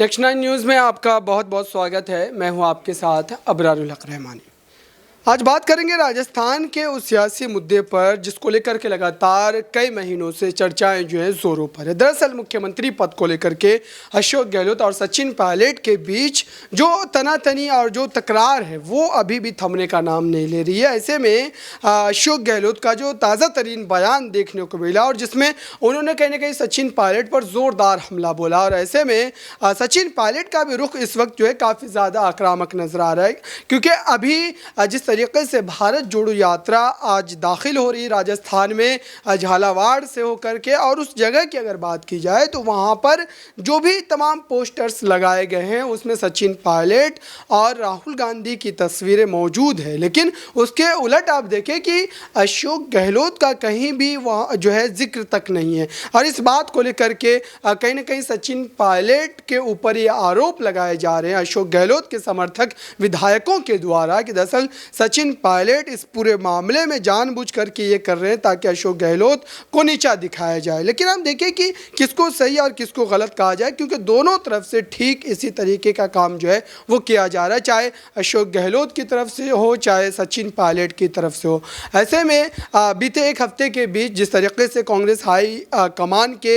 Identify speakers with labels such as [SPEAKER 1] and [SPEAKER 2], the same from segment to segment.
[SPEAKER 1] Next 9 news में आपका बहुत बहुत स्वागत है। मैं हूं आपके साथ अबरारुल हक रहमानी। आज बात करेंगे राजस्थान के उस सियासी मुद्दे पर जिसको लेकर के लगातार कई महीनों से चर्चाएं जो है ज़ोरों पर है। दरअसल मुख्यमंत्री पद को लेकर के अशोक गहलोत और सचिन पायलट के बीच जो तनातनी और जो तकरार है वो अभी भी थमने का नाम नहीं ले रही है। ऐसे में अशोक गहलोत का जो ताज़ा तरीन बयान देखने को मिला और जिसमें उन्होंने कहीं ना कहीं सचिन पायलट पर ज़ोरदार हमला बोला और ऐसे में सचिन पायलट का भी रुख इस वक्त जो है काफ़ी ज़्यादा आक्रामक नजर आ रहा है, क्योंकि अभी जिस तरीके से भारत जोड़ो यात्रा आज दाखिल हो रही राजस्थान में झालावाड़ से होकर के, और उस जगह की अगर बात की जाए तो वहाँ पर जो भी तमाम पोस्टर्स लगाए गए हैं उसमें सचिन पायलट और राहुल गांधी की तस्वीरें मौजूद है। लेकिन उसके उलट आप देखें कि अशोक गहलोत का कहीं भी वहाँ जो है जिक्र तक नहीं है। और इस बात को लेकर के कहीं ना कहीं सचिन पायलट के ऊपर ये आरोप लगाए जा रहे हैं अशोक गहलोत के समर्थक विधायकों के द्वारा कि दरअसल सचिन पायलट इस पूरे मामले में जानबूझ करके ये कर रहे हैं ताकि अशोक गहलोत को नीचा दिखाया जाए। लेकिन हम देखें कि किसको सही और किसको गलत कहा जाए, क्योंकि दोनों तरफ से ठीक इसी तरीके का काम जो है वो किया जा रहा है, चाहे अशोक गहलोत की तरफ से हो चाहे सचिन पायलट की तरफ से हो। ऐसे में बीते एक हफ्ते के बीच जिस तरीके से कांग्रेस हाई कमान के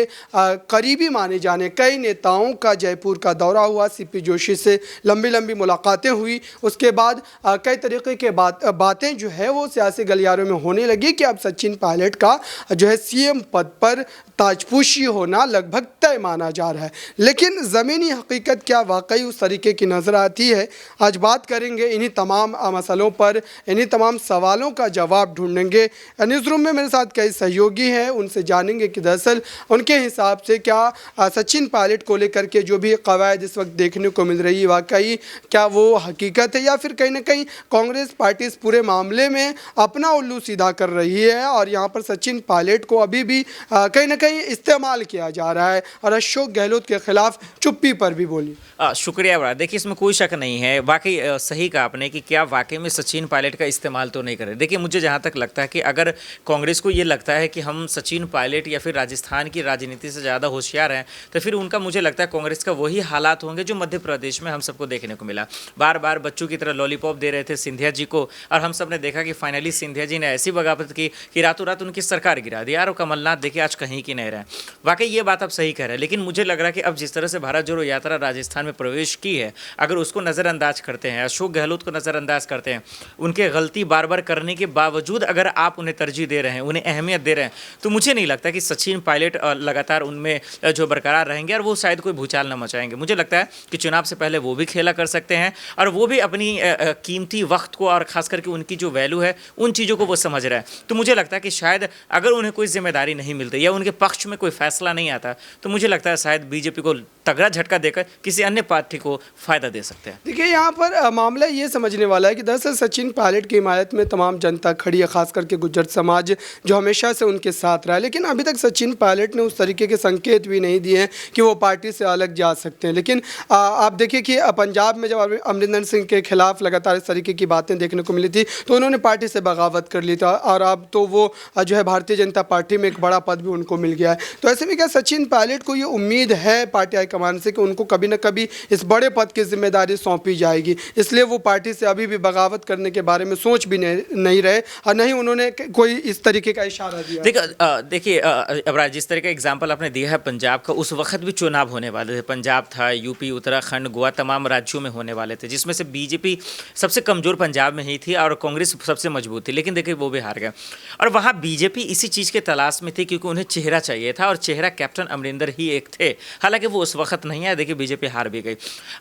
[SPEAKER 1] करीबी माने जाने कई नेताओं का जयपुर का दौरा हुआ, सीपी जोशी से लंबी लंबी मुलाकातें हुई, उसके बाद कई तरीके के बातें जो है वो सियासी गलियारों में होने लगी कि अब सचिन पायलट का जो है सीएम पद पर ताजपोशी होना लगभग तय माना जा रहा है। लेकिन ज़मीनी हकीकत क्या वाकई उस तरीके की नज़र आती है? आज बात करेंगे इन्हीं तमाम मसलों पर, इन्हीं तमाम सवालों का जवाब ढूंढेंगे। न्यूज़ रूम में मेरे साथ कई सहयोगी हैं, उनसे जानेंगे कि दरअसल उनके हिसाब से क्या सचिन पायलट को लेकर के जो भी कवायद इस वक्त देखने को मिल रही है वाकई क्या वो हकीकत है, या फिर कहीं ना कहीं कांग्रेस पार्टी इस पूरे मामले में अपना उल्लू सीधा कर रही है और यहाँ पर सचिन पायलट को अभी भी कहीं ना कहीं इस्तेमाल किया जा रहा है और अशोक गहलोत के खिलाफ चुप्पी पर भी बोली।
[SPEAKER 2] शुक्रिया बड़ा। देखिए, इसमें कोई शक नहीं है, वाकई सही कहा आपने कि क्या वाकई में सचिन पायलट का इस्तेमाल तो नहीं करे। देखिए, मुझे जहाँ तक लगता है कि अगर कांग्रेस को ये लगता है कि हम सचिन पायलट या फिर राजस्थान की राजनीति से ज़्यादा होशियार हैं, तो फिर उनका मुझे लगता है कांग्रेस का वही हालात होंगे जो मध्य प्रदेश में हम सबको देखने को मिला। बार बार बच्चों की तरह लॉलीपॉप दे रहे थे सिंधिया जी को, और हम सब ने देखा कि फाइनली सिंधिया जी ने ऐसी बगावत की कि रातों रात उनकी सरकार गिरा दी। यार, कमलनाथ देखिए आज कहीं की नहीं रहे। वाकई ये बात आप सही कह रहे हैं, लेकिन मुझे लग रहा है कि अब जिस तरह से भारत जोड़ो यात्रा राजस्थान में प्रवेश की है, अगर उसको नज़रअंदाज करते हैं, अशोक गहलोत को नज़रअंदाज करते हैं, उनके गलती बार बार करने के बावजूद अगर आप उन्हें तरजीह दे रहे हैं, उन्हें अहमियत दे रहे हैं, तो मुझे नहीं लगता कि सचिन पायलट लगातार उनमें जो बरकरार रहेंगे और वो शायद कोई भूचाल न मचाएंगे। मुझे लगता है कि चुनाव से पहले वो भी खेला कर सकते हैं और वो भी अपनी कीमती वक्त को और खास करके उनकी जो वैल्यू है उन चीज़ों को वो समझ रहा है। तो मुझे लगता है कि शायद अगर उन्हें कोई जिम्मेदारी नहीं मिलती या उनके पक्ष में कोई फैसला नहीं आता, तो मुझे लगता है शायद बीजेपी को तगड़ा झटका देकर किसी अन्य पार्टी को फायदा दे सकते हैं।
[SPEAKER 1] देखिए, यहाँ पर मामला ये समझने वाला है कि दरअसल सचिन पायलट की हिमायत में तमाम जनता खड़ी है, खास करके गुज्जर समाज जो हमेशा से उनके साथ रहा है। लेकिन अभी तक सचिन पायलट ने उस तरीके के संकेत भी नहीं दिए हैं कि वो पार्टी से अलग जा सकते हैं। लेकिन आप देखिए कि पंजाब में जब अमरिंदर सिंह के खिलाफ लगातार इस तरीके की बातें देखने को मिली थी तो उन्होंने पार्टी से बगावत कर ली था, और अब तो वो जो है भारतीय जनता पार्टी में एक बड़ा पद भी उनको मिल गया है। तो ऐसे में क्या सचिन पायलट को ये उम्मीद है पार्टी हाईकमान से कि उनको कभी ना कभी इस बड़े पद की जिम्मेदारी सौंपी जाएगी, इसलिए वो पार्टी से अभी भी बगावत करने के बारे में सोच भी नहीं रहे और नहीं उन्होंने कोई इस तरीके का इशारा दिया?
[SPEAKER 2] देखिए अबराज, जिस तरह का एग्जाम्पल आपने दिया है पंजाब का, उस वक्त भी चुनाव होने वाले थे। पंजाब था, यूपी, उत्तराखंड, गोवा, तमाम राज्यों में होने वाले थे, जिसमें से बीजेपी सबसे कमज़ोर पंजाब में ही थी और कांग्रेस सबसे मजबूत थी। लेकिन देखिए वो भी हार गए, और वहाँ बीजेपी इसी चीज़ के तलाश में थी क्योंकि उन्हें चेहरा चाहिए था और चेहरा कैप्टन अमरिंदर ही एक थे। हालांकि वो उस वक्त नहीं आया, देखिए बीजेपी हार भी गई।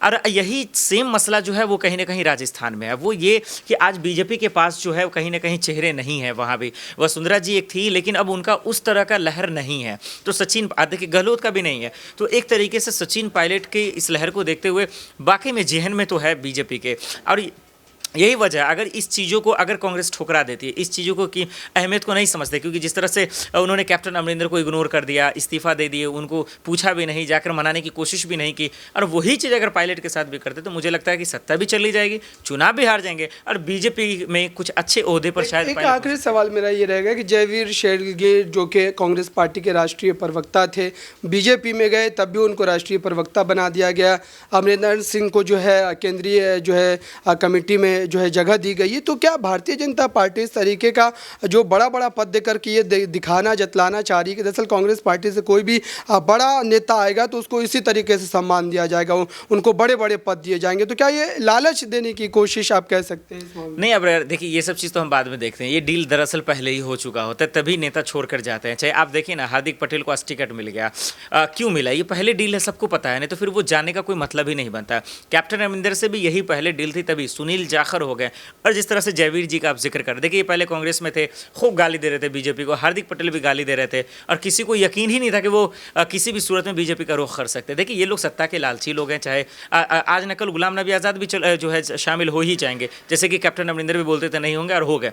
[SPEAKER 2] और यही सेम मसला जो है वो कहीं ना कहीं राजस्थान में है, वो ये कि आज बीजेपी के पास जो है कहीं ना कहीं चेहरे नहीं है। वहाँ भी वसुंधरा जी एक थी, लेकिन अब उनका उस तरह का लहर नहीं है। तो सचिन, देखिए गहलोत का भी नहीं है। तो एक तरीके से सचिन पायलट के इस लहर को देखते हुए वाकई में जहन में तो है बीजेपी के, और यही वजह है, अगर इस चीज़ों को अगर कांग्रेस ठुकरा देती है, इस चीज़ों को की अहमियत को नहीं समझते, क्योंकि जिस तरह से उन्होंने कैप्टन अमरिंदर को इग्नोर कर दिया, इस्तीफा दे दिए, उनको पूछा भी नहीं, जाकर मनाने की कोशिश भी नहीं की, और वही चीज़ अगर पायलट के साथ भी करते तो मुझे लगता है कि सत्ता भी चली जाएगी, चुनाव भी हार जाएंगे, और बीजेपी में कुछ अच्छे ओहदे पर शायद
[SPEAKER 1] एक आखिरी सवाल मेरा ये रहेगा कि जयवीर शेरगिल जो कि कांग्रेस पार्टी के राष्ट्रीय प्रवक्ता थे, बीजेपी में गए तब भी उनको राष्ट्रीय प्रवक्ता बना दिया गया, अमरिंदर सिंह को जो है केंद्रीय जो है कमेटी में जो है जगह दी गई है, तो क्या भारतीय जनता पार्टी इस तरीके का जो बड़ा बड़ा पद देकर के ये दिखाना जतलाना चाह रही है कि दरअसल कांग्रेस पार्टी से कोई भी बड़ा नेता आएगा तो उसको इसी तरीके से सम्मान दिया जाएगा, उनको बड़े बड़े पद दिए जाएंगे, तो क्या ये लालच देने की कोशिश आप कह सकते हैं इस मामले में?
[SPEAKER 2] नहीं, अब देखिए ये सब चीज़ तो हम बाद में देखते हैं, ये डील दरअसल पहले ही हो चुका होता है, तभी नेता छोड़कर जाते हैं। चाहे आप देखिए ना, हार्दिक पटेल को आज टिकट मिल गया, क्यों मिला? ये पहले डील है, सबको पता है, नहीं तो फिर वो जाने का कोई मतलब ही नहीं बनता। कैप्टन अमरिंदर से भी यही पहले डील थी, तभी सुनील जाखर हो गए, और जिस तरह से जयवीर जी का आप जिक्र कर, देखिए ये पहले कांग्रेस में थे, खूब गाली दे रहे थे बीजेपी को, हार्दिक पटेल भी गाली दे रहे थे, और किसी को यकीन ही नहीं था कि वो किसी भी सूरत में बीजेपी का रुख कर सकते। देखिए ये लोग सत्ता के लालची लोग हैं, चाहे आज न कल गुलाम नबी आज़ाद भी जो है शामिल हो ही जाएंगे, जैसे कि कैप्टन अमरिंदर भी बोलते थे नहीं होंगे, और हो गए।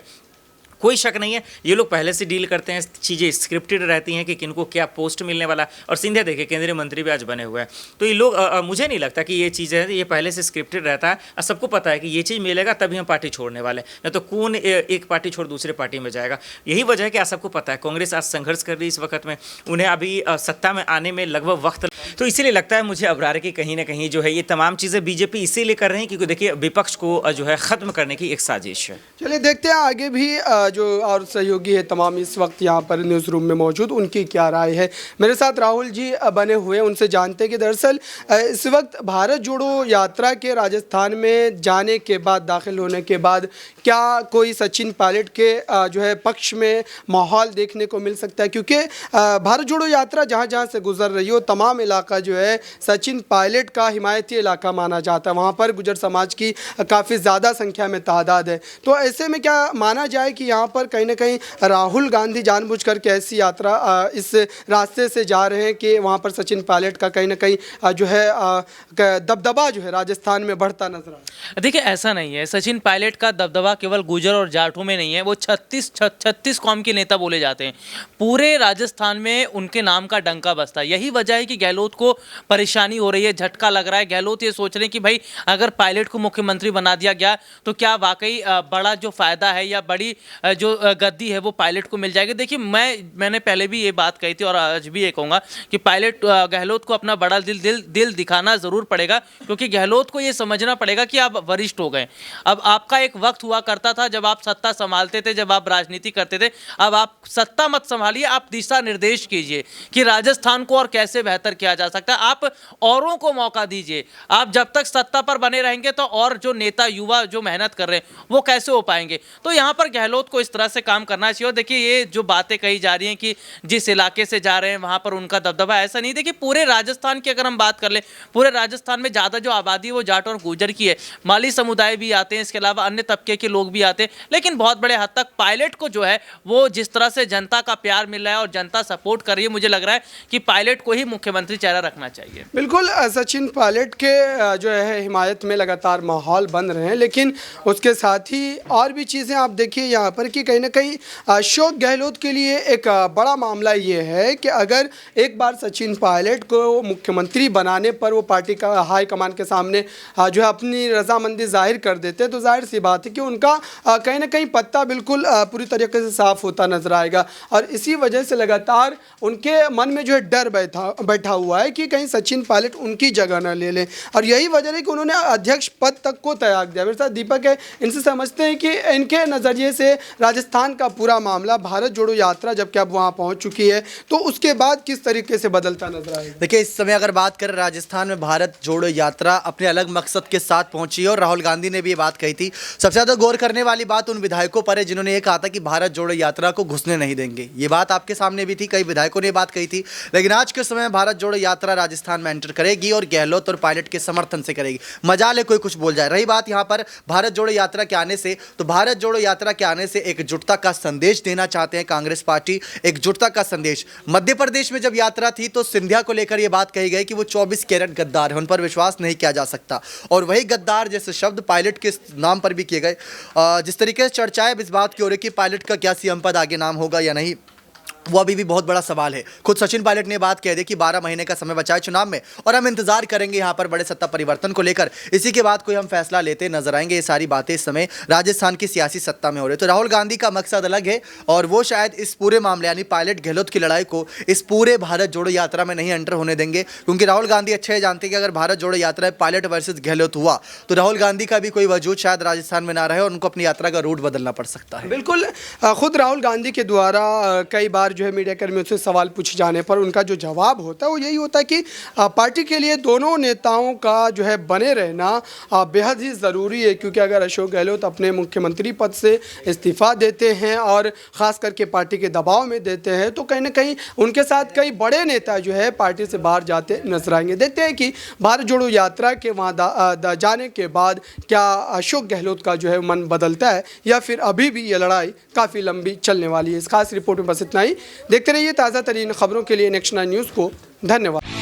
[SPEAKER 2] कोई शक नहीं है, ये लोग पहले से डील करते हैं, चीज़ें स्क्रिप्टेड रहती हैं कि किनको क्या पोस्ट मिलने वाला, और सिंधिया देखिए केंद्रीय मंत्री भी आज बने हुए हैं, तो ये लोग मुझे नहीं लगता कि ये चीज़ है, ये पहले से स्क्रिप्टेड रहता है, और सबको पता है कि ये चीज़ मिलेगा तभी हम पार्टी छोड़ने वाले, नहीं तो कौन एक पार्टी छोड़ दूसरे पार्टी में जाएगा। यही वजह है कि आज सबको पता है कांग्रेस आज संघर्ष कर रही है इस वक्त में, उन्हें अभी सत्ता में आने में लगभग वक्त, तो इसीलिए लगता है मुझे अबरार की कहीं ना कहीं जो है ये तमाम चीज़ें बीजेपी इसीलिए कर रहे हैं क्योंकि देखिए विपक्ष को जो है ख़त्म करने की एक साजिश है।
[SPEAKER 1] चलिए देखते हैं आगे भी जो और सहयोगी है तमाम इस वक्त यहाँ पर न्यूज़ रूम में मौजूद, उनकी क्या राय है। मेरे साथ राहुल जी बने हुए, उनसे जानते हैं कि दरअसल इस वक्त भारत जोड़ो यात्रा के राजस्थान में जाने के बाद, दाखिल होने के बाद, क्या कोई सचिन पायलट के जो है पक्ष में माहौल देखने को मिल सकता है? क्योंकि भारत जोड़ो यात्रा जहाँ जहाँ से गुजर रही हो, तमाम इलाका जो है सचिन पायलट का हिमायती इलाका माना जाता है, वहाँ पर गुजर समाज की काफ़ी ज़्यादा संख्या में तादाद है, तो ऐसे में क्या माना जाए कि यहाँ पर कहीं ना कहीं राहुल गांधी जानबूझकर के ऐसी यात्रा इस रास्ते से जा रहे हैं कि वहाँ पर सचिन पायलट का कहीं ना कहीं जो है दबदबा जो है राजस्थान में बढ़ता नजर आ रहा है?
[SPEAKER 3] देखिए ऐसा नहीं है, सचिन पायलट का दबदबा केवल गुर्जर और जाटों में नहीं है, वो 36 कौम के नेता बोले जाते हैं, पूरे राजस्थान में उनके नाम का डंका बजता है। यही वजह है कि गहलोत को परेशानी हो रही है, झटका लग रहा है। गहलोत ये सोच रहे हैं कि भाई अगर पायलट को मुख्यमंत्री बना दिया गया तो क्या वाकई बड़ा जो फायदा है या बड़ी जो गद्दी है वो पायलट को मिल जाएगी। देखिए मैंने पहले भी ये बात कही थी और आज भी ये कहूँगा कि पायलट गहलोत को अपना बड़ा दिल दिखाना ज़रूर पड़ेगा, क्योंकि गहलोत को ये समझना पड़ेगा कि आप वरिष्ठ हो गए। अब आपका एक वक्त हुआ करता था जब आप सत्ता संभालते थे, जब आप राजनीति करते थे, अब आप सत्ता मत संभालिए, आप दिशा निर्देश कीजिए कि राजस्थान को और कैसे बेहतर किया जा सकता है। आप औरों को मौका दीजिए। आप जब तक सत्ता पर बने रहेंगे तो और जो नेता युवा जो मेहनत कर रहे हैं वो कैसे हो पाएंगे। तो यहाँ पर गहलोत को इस तरह से काम करना चाहिए। और देखिए ये जो बातें कही जा रही हैं कि जिस इलाके से जा रहे हैं वहाँ पर उनका दबदबा, ऐसा नहीं। देखिए पूरे राजस्थान की अगर हम बात कर ले, पूरे राजस्थान में ज़्यादा जो आबादी है वो जाट और गुर्जर की है, माली समुदाय भी आते हैं, इसके अलावा अन्य तबके के लोग भी आते हैं, लेकिन बहुत बड़े हद तक पायलट को जो है वो जिस तरह से जनता का प्यार मिल रहा है और जनता सपोर्ट कर रही है, मुझे लग रहा है कि पायलट को ही मुख्यमंत्री चेहरा रखना चाहिए।
[SPEAKER 1] बिल्कुल, सचिन पायलट के जो है हिमायत में लगातार माहौल बन रहे हैं, लेकिन उसके साथ ही और भी चीज़ें आप देखिए यहाँ पर कि कहीं ना कहीं अशोक गहलोत के लिए एक बड़ा मामला ये है कि अगर एक बार सचिन पायलट को मुख्यमंत्री बनाने पर वो पार्टी का हाईकमान के सामने जो है अपनी रजामंदी जाहिर कर देते हैं, तो जाहिर सी बात है कि उनका कहीं ना कहीं पत्ता बिल्कुल पूरी तरीके से साफ होता नजर आएगा। और इसी वजह से लगातार उनके मन में जो है डर बैठा हुआ है कि कहीं सचिन पायलट उनकी जगह न ले लें, और यही वजह है कि उन्होंने अध्यक्ष पद तक को त्याग दिया। मेरे साथ दीपक है, इनसे समझते हैं कि इनके नज़रिए से राजस्थान का पूरा मामला, भारत जोड़ो यात्रा जबकि अब वहाँ पहुँच चुकी है, तो उसके बाद किस तरीके से बदलता नजर आएगा?
[SPEAKER 4] देखिए इस समय अगर बात करें राजस्थान में भारत जोड़ो यात्रा अपने अलग मकसद के साथ पहुंची है, और राहुल गांधी ने भी ये बात कही थी। सबसे ज़्यादा गौर करने वाली बात उन विधायकों पर है जिन्होंने ये कहा था कि भारत जोड़ो यात्रा को घुसने नहीं देंगे। ये बात आपके सामने भी थी, कई विधायकों ने बात कही थी, लेकिन आज के समय भारत जोड़ो यात्रा राजस्थान में एंटर करेगी और गहलोत और पायलट के समर्थन से करेगी। मजाल है कोई कुछ बोल जाए। रही बात यहाँ पर भारत जोड़ो यात्रा के आने से, तो भारत जोड़ो यात्रा के आने से एकजुटता का संदेश देना चाहते हैं कांग्रेस पार्टी, एकजुटता का संदेश। मध्य प्रदेश में जब यात्रा थी तो सिंधिया को लेकर यह बात कही गई कि वो 24 कैरेट गद्दार है, उन पर विश्वास नहीं किया जा सकता, और वही गद्दार जैसे शब्द पायलट के नाम पर भी किए गए। जिस तरीके से चर्चाएं इस बात की हो रही कि पायलट का क्या सीएम पद आगे नाम होगा या नहीं, वो अभी भी बहुत बड़ा सवाल है। खुद सचिन पायलट ने बात कह दी कि 12 महीने का समय बचा है चुनाव में, और हम इंतजार करेंगे यहाँ पर बड़े सत्ता परिवर्तन को लेकर, इसी के बाद कोई हम फैसला लेते नजर आएंगे। ये सारी बातें इस समय राजस्थान की सियासी सत्ता में हो रही है। तो राहुल गांधी का मकसद अलग है, और वो शायद इस पूरे मामले यानी पायलट गहलोत की लड़ाई को इस पूरे भारत जोड़ो यात्रा में नहीं एंटर होने देंगे, क्योंकि राहुल गांधी अच्छे जानते हैं कि अगर भारत जोड़ो यात्रा में पायलट वर्सेज गहलोत हुआ तो राहुल गांधी का भी कोई वजूद शायद राजस्थान में ना रहे और उनको अपनी यात्रा का रूट बदलना पड़ सकता है।
[SPEAKER 1] बिल्कुल, खुद राहुल गांधी के द्वारा कई बार जो है मीडिया कर्मियों से सवाल पूछे जाने पर उनका जो जवाब होता है वो यही होता है कि पार्टी के लिए दोनों नेताओं का जो है बने रहना बेहद ही ज़रूरी है, क्योंकि अगर अशोक गहलोत अपने मुख्यमंत्री पद से इस्तीफा देते हैं और ख़ास करके पार्टी के दबाव में देते हैं तो कहीं ना कहीं उनके साथ कई बड़े नेता जो है पार्टी से बाहर जाते नजर आएंगे। देखते हैं कि भारत जोड़ो यात्रा के वहाँ जाने के बाद क्या अशोक गहलोत का जो है मन बदलता है या फिर अभी भी ये लड़ाई काफ़ी लंबी चलने वाली है। इस खास रिपोर्ट में बस इतना ही। देखते रहिए ताज़ा तरीन खबरों के लिए नेक्स्ट 9 न्यूज़ को। धन्यवाद।